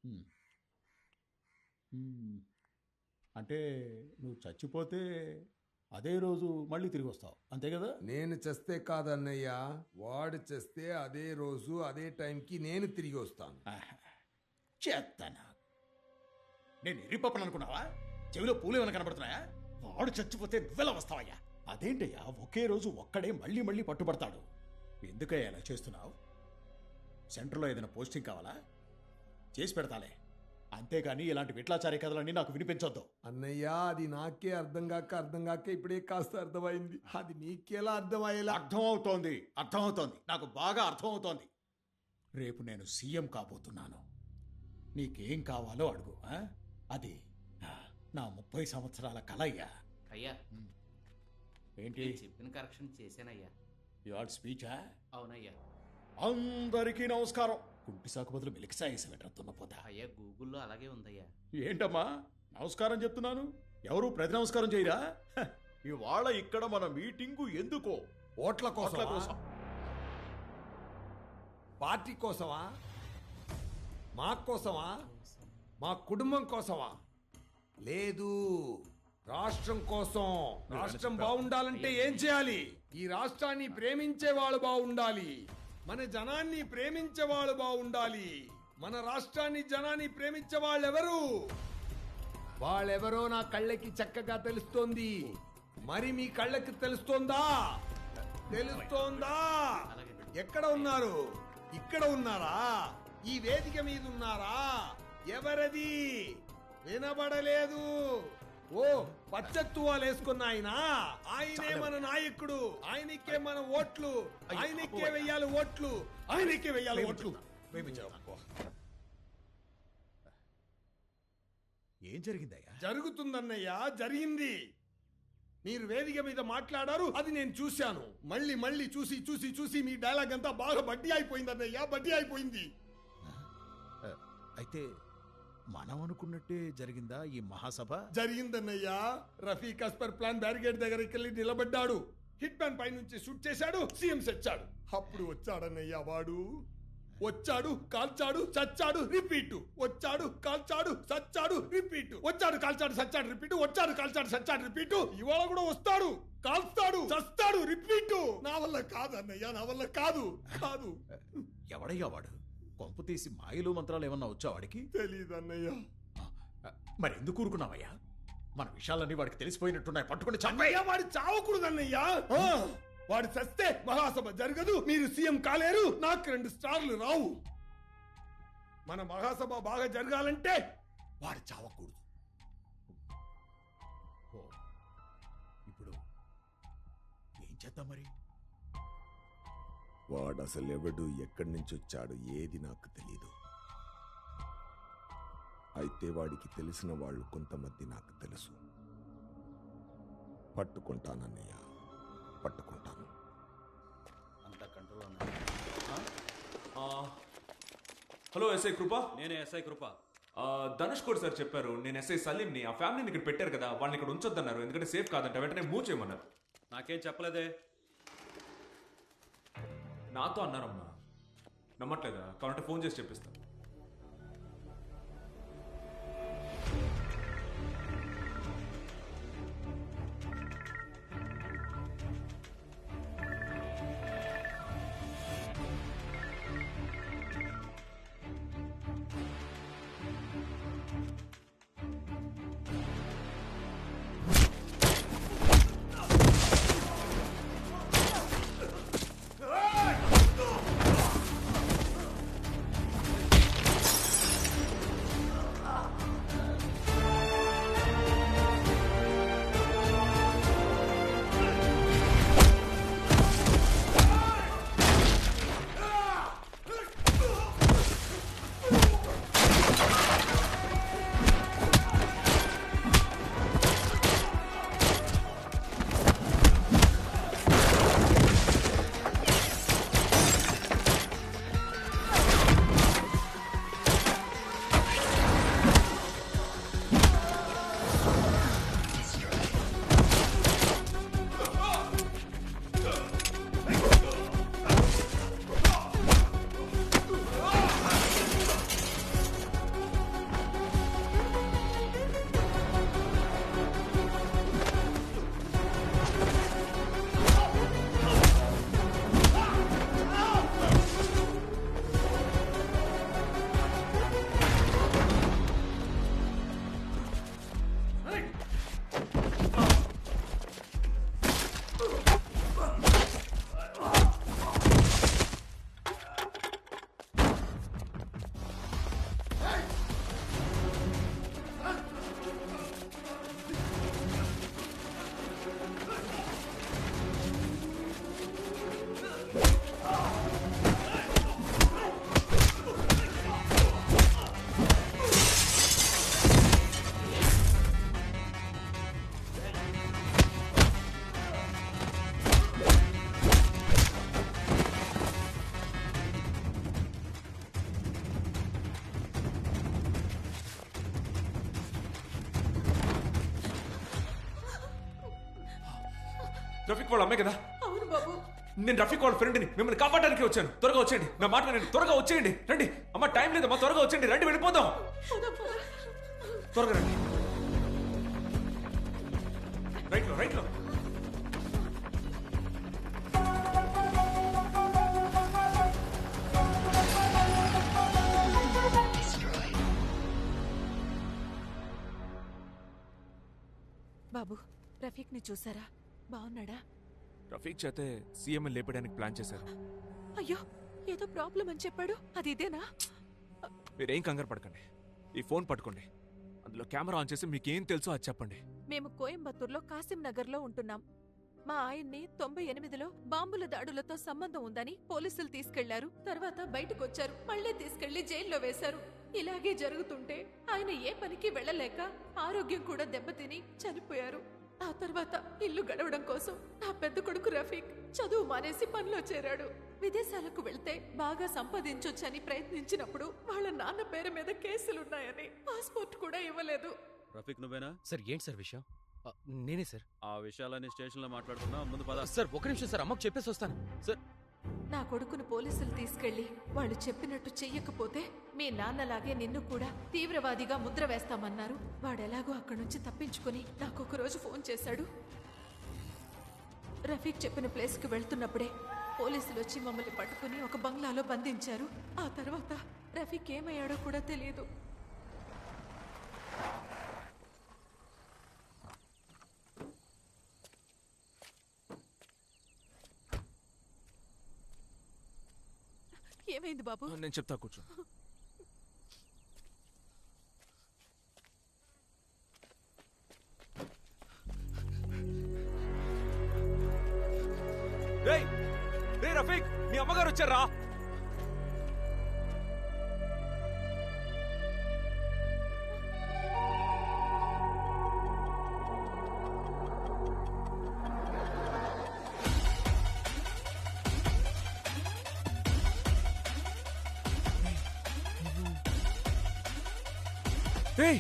హ్మ్. హ్మ్. అంటే నువ్వు చచ్చిపోతే అదే రోజు మళ్ళీ తిరిగి వస్తావు అంతే కదా? నేను చేస్తే కాదన్నయ్య, వాడు చేస్తే అదే రోజు అదే టైంకి నేను తిరిగి వస్తాను. చేస్తానా? నేను ఎర్రిపప్పను అనుకున్నావా? చెవిలో పూలు ఏమైనా కనబడుతున్నాయా? వాడు చచ్చిపోతే నువ్వెలా వస్తావయ్యా? అదేంటయ్యా ఒకే రోజు ఒక్కడే మళ్ళీ మళ్ళీ పట్టుబడతాడు. ఎందుకయ్యా ఇలా చేస్తున్నావు? సెంటర్లో ఏదైనా పోస్టింగ్ కావాలా? చేసి పెడతాలే. అంతేగాని ఇలాంటి విట్లాచారీ కథలన్నీ నాకు వినిపించొద్దు. అన్నయ్య, అది నాకే అర్థం కాక ఇప్పుడే కాస్త అర్థమైంది. అది నీకెలా అర్థమయ్యేలా? అర్థమవుతోంది, నాకు బాగా అర్థమవుతోంది. రేపు నేను సీఎం కాబోతున్నాను. నీకేం కావాలో అడుగు. అది నా 30 సంవత్సరాల కల అయ్యా. అయ్యా, ఏంటి చెప్పిన కరెక్షన్ చేశానయ్యా. ఇవాళ స్పీచా? అవునయ్యా. అందరికీ నమస్కారం. కుంటి సాకు బదులు మిలికి సాయేసి పెట్టతున్నపోతా. అయ్యా, గూగుల్లో అలాగే ఉందయ్యా. ఏంటమ్మా నమస్కారం చెప్తున్నాను, ఎవరు ప్రతి నమస్కారం చేయరా? ఇవాళ ఇక్కడ మన మీటింగు ఎందుకో? ఓట్ల కోట్ల కోసం, కోసం. పార్టీ కోసమా, మా కోసమా, మా కుటుంబం కోసమా? లేదు, రాష్ట్రం కోసం. రాష్ట్రం బాగుండాలంటే ఏం చేయాలి? ఈ రాష్ట్రాన్ని ప్రేమించే వాళ్ళు బాగుండాలి. మన జనాన్ని ప్రేమించే వాళ్ళు బాగుండాలి. మన రాష్ట్రాన్ని జనాన్ని ప్రేమించే వాళ్ళెవరు? వాళ్ళెవరో నా కళ్ళకి చక్కగా తెలుస్తోంది. మరి మీ కళ్ళకి తెలుస్తోందా? తెలుస్తోందా? ఎక్కడ ఉన్నారు? ఇక్కడ ఉన్నారా? ఈ వేదిక మీద ఉన్నారా? ఎవరది? వినబడలేదు. ఓ, పచ్చత్తువాలు వేసుకున్న ఆయనే మన నాయకుడు. ఆయనకే మన ఓట్లు. ఆయనకే వెయ్యాలి ఓట్లు. ఆయనకే వెయ్యాలి ఓట్లు. ఏం జరిగిందయ్యా? జరుగుతుందన్నయ్యా, జరిగింది. మీరు వేదిక మీద మాట్లాడారు, అది నేను చూశాను. మళ్ళీ మళ్ళీ చూసి చూసి చూసి మీ డైలాగ్ అంతా బాగా బడ్డీ అయిపోయింది అన్నయ్యా, బడ్డీ అయిపోయింది. అయితే మనం అనుకున్నట్టే జరిగిందా ఈ మహాసభ? జరిగిందన్నయ్యా. రఫీక్ అస్పర్ ప్లాన్ బ్యారిగేడ్ దగ్గరికి వెళ్ళి నిలబడ్డాడు. హిట్ మ్యాన్ పై నుంచి షూట్ చేశాడు, సీఎం చచ్చాడు. అప్పుడు వచ్చాడన్నయ్యా వాడు. వచ్చాడు, కాల్చాడు, చచ్చాడు, రిపీట్. వచ్చాడు, కాల్చాడు, చచ్చాడు, రిపీట్. వచ్చాడు, కాల్చాడు, చచ్చాడు, రిపీట్. వచ్చాడు, కాల్చాడు, చచ్చాడు, రిపీట్. ఇవాళ కూడా వస్తాడు, కాల్స్తాడు, చస్తాడు, రిపీట్. నా వల్ల కాదు అన్నయ్యా, నా వల్ల కాదు. కాదు. ఎవడయ్యా వాడు? కొంపు తీసి మాయలు మంత్రాలు ఏమన్నా వచ్చా వాడికి? తెలీదన్నయ్యా. మరి ఎందుకు ఊరుకున్నావయ్యా? మన విషయాలన్నీ వాడికి తెలిసిపోయినట్టున్నాయి, పట్టుకుని అన్నయ్యా, వాడు చావకూడదన్నయ్యా. వాడు చస్తే మహాసభ జరగదు, మీరు సీఎం కాలేరు, నాకు 2 స్టార్లు రావు. మన మహాసభ బాగా జరగాలంటే వాడు చావకూడదు. ఇప్పుడు ఏం చేద్దాం మరి? వాడు అసలు ఎవడు, ఎక్కడి నుంచి వచ్చాడు, ఏది నాకు తెలీదు. అయితే వాడికి తెలిసిన వాళ్ళు కొంతమంది నాకు తెలుసు. పట్టుకుంటానన్నయ్య, పట్టుకుంటాను. అంత కంట్రోల్ ఉన్నా. హలో ఎస్ఐ కృప. నేనే ఎస్ఐ కృప. ధనుష్ కోడ్ సార్ చెప్పారు, నేను ఎస్ఐ సలీంని. ఆ ఫ్యామిలీని ఇక్కడ పెట్టారు కదా, వాళ్ళని ఇక్కడ ఉంచొద్దన్నారు, ఎందుకంటే సేఫ్ కాదంట. వెంటనే మూవ్ చేయమన్నారు. నాకేం చెప్పలేదే. నాతో అన్నారమ్మా. నమ్మట్లేదా? కావాలంటే ఫోన్ చేసి చెప్పిస్తాను. రఫీక్ వాళ్ళ అమ్మాయి కదా? అవును బాబు. నేను రఫీక్ వాళ్ళ ఫ్రెండ్ని, మిమ్మల్ని కాపాడడానికి వచ్చాను. త్వరగా వచ్చేయండి, నా మాట వినండి, త్వరగా వచ్చేయండి. రండి అమ్మ, టైం లేదమ్మా, త్వరగా వచ్చేయండి, రండి వెళ్ళిపోదాం. త్వరగా రండి. రైట్లో బాబు, రఫీక్ ని చూసారా? బాగున్నాడా? రఫీక్ చేతే సీఎం లేపడానికి ప్లాన్ చేశారు. అయ్యో, ఏదో ప్రాబ్లం అని చెప్పాడు. అది ఇదేనా? మీరేం కంగారు పడకండి, ఈ ఫోన్ పట్టుకోండి, అందులో కెమెరా ఆన్ చేసి మీకేం తెలుసో అది చెప్పండి. మేము కోయంబత్తూర్లో కాసిం నగర్ లో ఉంటున్నాం. మా ఆయన్ని 98లో బాంబుల దాడులతో సంబంధం ఉందని పోలీసులు తీసుకెళ్లారు. తర్వాత బయటకొచ్చారు, మళ్లీ తీసుకెళ్లి జైల్లో వేశారు. ఇలాగే జరుగుతుంటే ఆయన ఏ పనికి వెళ్లలేక ఆరోగ్యం కూడా దెబ్బతిని చనిపోయారు. ఆ తర్వాత ఇల్లు గడవడం కోసం నా పెద్ద కొడుకు రఫీక్ చదువు మానేసి పనిలో చేరాడు. విదేశాలకు వెళ్తే బాగా సంపాదించొచ్చని ప్రయత్నించినప్పుడు వాళ్ళ నాన్న పేరు మీద కేసులున్నాయని పాస్పోర్ట్ కూడా ఇవ్వలేదు. రఫీక్ నువ్వేనా? సార్ ఏంటి సార్ విషయం? నేనే సార్. ఆ విషయాలన్నీ స్టేషన్లో మాట్లాడుకున్నా, ముందు పద. సార్ ఒక నిమిషం సార్, అమ్మకు చెప్పేసి వస్తాను సార్. నా కొడుకును పోలీసులు తీసుకెళ్లి వాళ్ళు చెప్పినట్టు చెయ్యకపోతే మీ నాన్నలాగే నిన్ను కూడా తీవ్రవాదిగా ముద్ర వేస్తామన్నారు. వాడెలాగో అక్కడి నుంచి తప్పించుకుని నాకొక రోజు ఫోన్ చేశాడు. రఫీక్ చెప్పిన ప్లేస్కి వెళ్తున్నప్పుడే పోలీసులు వచ్చి మమ్మల్ని పట్టుకుని ఒక బంగ్లాలో బంధించారు. ఆ తర్వాత రఫీక్ ఏమయ్యాడో కూడా తెలియదు. ఏమైంది బాబు? నేను చెప్తా, కూర్చో. రేయ్ రఫీక్, మీ అమ్మగారు వచ్చారా? Hey!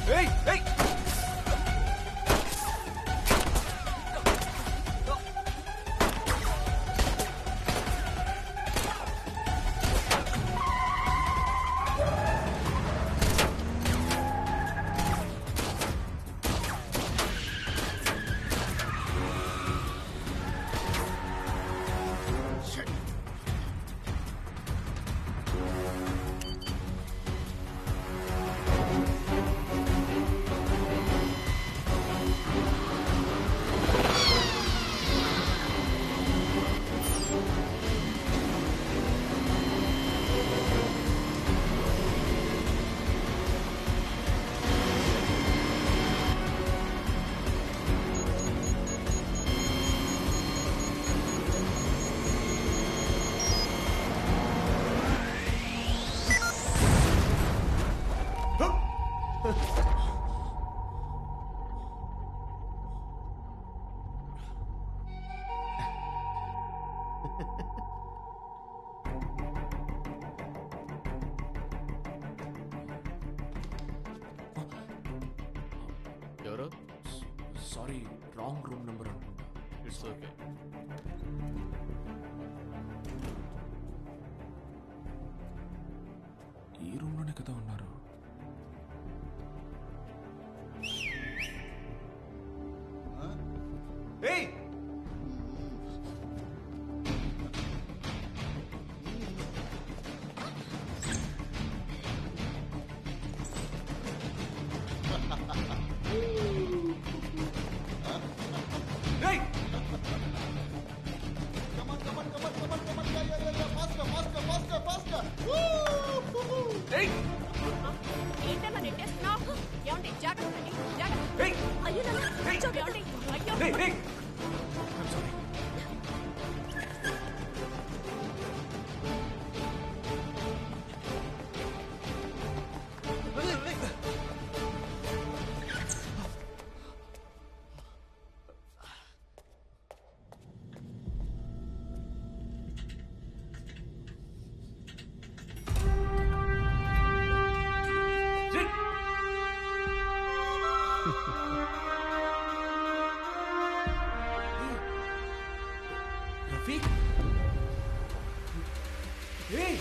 Hey! Hey! ఎవరు? సారీ, రాంగ్ రూమ్ నెంబర్ అనుకుంటా. It's okay. ఈ రూమ్ లోనే కదా ఉన్నారు. ఏయ్! ఏయ్! ఏయ్! ఏంటన్నా నెట్టేస్తున్నావు? ఏమండి? జాగ్రత్త అండి, జాగ్రత్త. ఏయ్! అయ్యో నాన్న, ఏయ్! కూర్చోండి, ఏమండి? అయ్యో. ఏయ్! ఏయ్! రఫీక్ ఏయ్